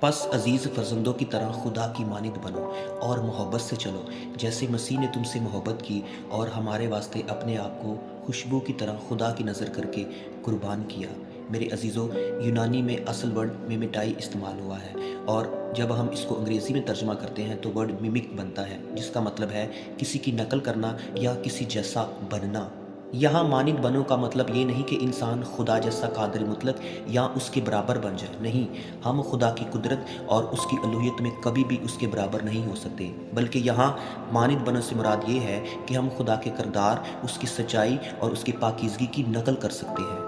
پس عزیز فرزندوں کی طرح خدا کی مانند بنو اور محبت سے چلو، جیسے مسیح نے تم سے محبت کی اور ہمارے واسطے اپنے آپ کو خوشبو کی طرح خدا کی نظر کر کے قربان کیا۔ میرے عزیزو، یونانی میں اصل ورڈ میمیٹائی استعمال ہوا ہے، اور جب ہم اس کو انگریزی میں ترجمہ کرتے ہیں تو ورڈ میمک بنتا ہے، جس کا مطلب ہے کسی کی نقل کرنا یا کسی جیسا بننا۔ یہاں مانند بنو کا مطلب یہ نہیں کہ انسان خدا جیسا قادر مطلق یا اس کے برابر بن جائے، نہیں، ہم خدا کی قدرت اور اس کی الوہیت میں کبھی بھی اس کے برابر نہیں ہو سکتے، بلکہ یہاں مانند بنو سے مراد یہ ہے کہ ہم خدا کے کردار، اس کی سچائی اور اس کی پاکیزگی کی نقل کر سکتے ہیں۔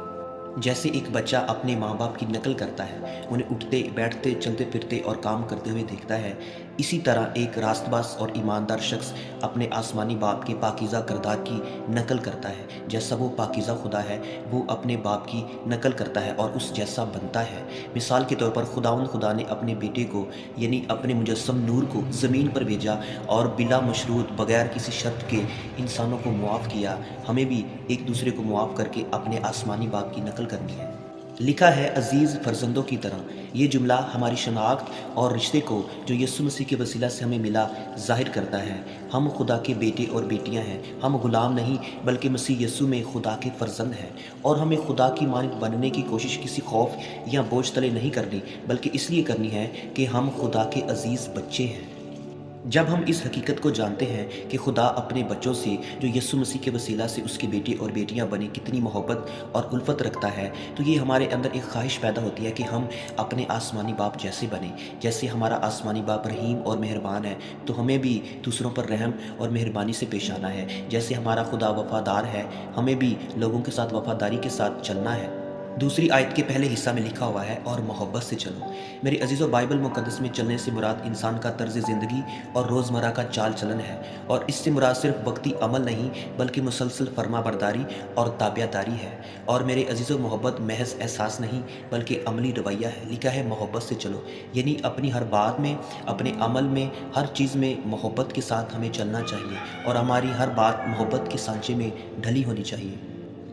جیسے ایک بچہ اپنے ماں باپ کی نقل کرتا ہے، انہیں اٹھتے بیٹھتے چلتے پھرتے اور کام کرتے ہوئے دیکھتا ہے، اسی طرح ایک راست باز اور ایماندار شخص اپنے آسمانی باپ کے پاکیزہ کردار کی نقل کرتا ہے۔ جیسا وہ پاکیزہ خدا ہے، وہ اپنے باپ کی نقل کرتا ہے اور اس جیسا بنتا ہے۔ مثال کے طور پر خدا نے اپنے بیٹے کو، یعنی اپنے مجسم نور کو زمین پر بھیجا اور بلا مشروط، بغیر کسی شرط کے انسانوں کو معاف کیا۔ ہمیں بھی ایک دوسرے کو معاف کر کے اپنے آسمانی باپ کی نقل کرنی ہے۔ لکھا ہے عزیز فرزندوں کی طرح۔ یہ جملہ ہماری شناخت اور رشتے کو جو یسوع مسیح کے وسیلہ سے ہمیں ملا ظاہر کرتا ہے۔ ہم خدا کے بیٹے اور بیٹیاں ہیں، ہم غلام نہیں بلکہ مسیح یسوع میں خدا کے فرزند ہیں، اور ہمیں خدا کی مانند بننے کی کوشش کسی خوف یا بوجھ تلے نہیں کرنی، بلکہ اس لیے کرنی ہے کہ ہم خدا کے عزیز بچے ہیں۔ جب ہم اس حقیقت کو جانتے ہیں کہ خدا اپنے بچوں سے جو یسوع مسیح کے وسیلہ سے اس کے بیٹے اور بیٹیاں بنے کتنی محبت اور الفت رکھتا ہے، تو یہ ہمارے اندر ایک خواہش پیدا ہوتی ہے کہ ہم اپنے آسمانی باپ جیسے بنیں۔ جیسے ہمارا آسمانی باپ رحیم اور مہربان ہے، تو ہمیں بھی دوسروں پر رحم اور مہربانی سے پیش آنا ہے۔ جیسے ہمارا خدا وفادار ہے، ہمیں بھی لوگوں کے ساتھ وفاداری کے ساتھ چلنا ہے۔ دوسری آیت کے پہلے حصہ میں لکھا ہوا ہے اور محبت سے چلو۔ میرے عزیزو، بائبل مقدس میں چلنے سے مراد انسان کا طرز زندگی اور روزمرہ کا چال چلن ہے، اور اس سے مراد صرف وقتی عمل نہیں بلکہ مسلسل فرما برداری اور تابع داری ہے۔ اور میرے عزیزو، محبت محض احساس نہیں بلکہ عملی رویہ ہے۔ لکھا ہے محبت سے چلو، یعنی اپنی ہر بات میں، اپنے عمل میں، ہر چیز میں محبت کے ساتھ ہمیں چلنا چاہیے، اور ہماری ہر بات محبت کے سانچے میں ڈھلی ہونی چاہیے۔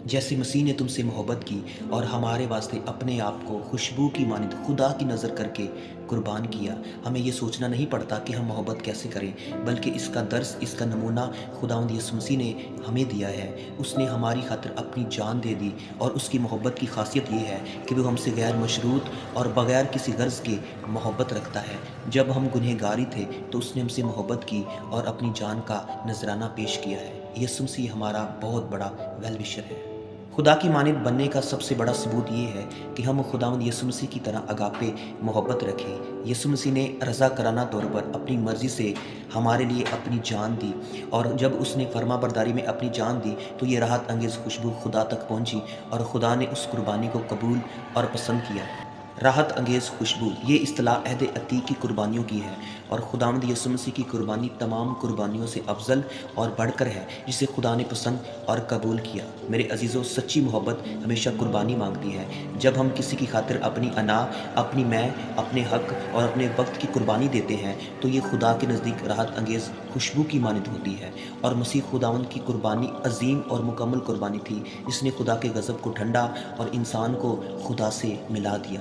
جیسے مسیح نے تم سے محبت کی اور ہمارے واسطے اپنے آپ کو خوشبو کی مانند خدا کی نظر کر کے قربان کیا۔ ہمیں یہ سوچنا نہیں پڑتا کہ ہم محبت کیسے کریں، بلکہ اس کا درس، اس کا نمونہ خداوند یسوع مسیح نے ہمیں دیا ہے۔ اس نے ہماری خاطر اپنی جان دے دی، اور اس کی محبت کی خاصیت یہ ہے کہ وہ ہم سے غیر مشروط اور بغیر کسی غرض کے محبت رکھتا ہے۔ جب ہم گنہگاری تھے تو اس نے ہم سے محبت کی اور اپنی جان کا نذرانہ پیش کیا ہے۔ یسوع مسیح ہمارا بہت بڑا ویل وشر ہے۔ خدا کی مانند بننے کا سب سے بڑا ثبوت یہ ہے کہ ہم خداوند یسوع مسیح کی طرح اگاپے محبت رکھیں۔ یسوع مسیح نے رضا کرانہ طور پر اپنی مرضی سے ہمارے لیے اپنی جان دی، اور جب اس نے فرما برداری میں اپنی جان دی تو یہ راحت انگیز خوشبو خدا تک پہنچی، اور خدا نے اس قربانی کو قبول اور پسند کیا۔ راحت انگیز خوشبو، یہ اصطلاح عہد عتیق کی قربانیوں کی ہے، اور خداوند یسوع مسیح کی قربانی تمام قربانیوں سے افضل اور بڑھ کر ہے، جسے خدا نے پسند اور قبول کیا۔ میرے عزیزو، سچی محبت ہمیشہ قربانی مانگتی ہے۔ جب ہم کسی کی خاطر اپنی انا، اپنی میں، اپنے حق اور اپنے وقت کی قربانی دیتے ہیں تو یہ خدا کے نزدیک راحت انگیز خوشبو کی مانند ہوتی ہے۔ اور مسیح خداوند کی قربانی عظیم اور مکمل قربانی تھی، جس نے خدا کے غضب کو ٹھنڈا اور انسان کو خدا سے ملا دیا۔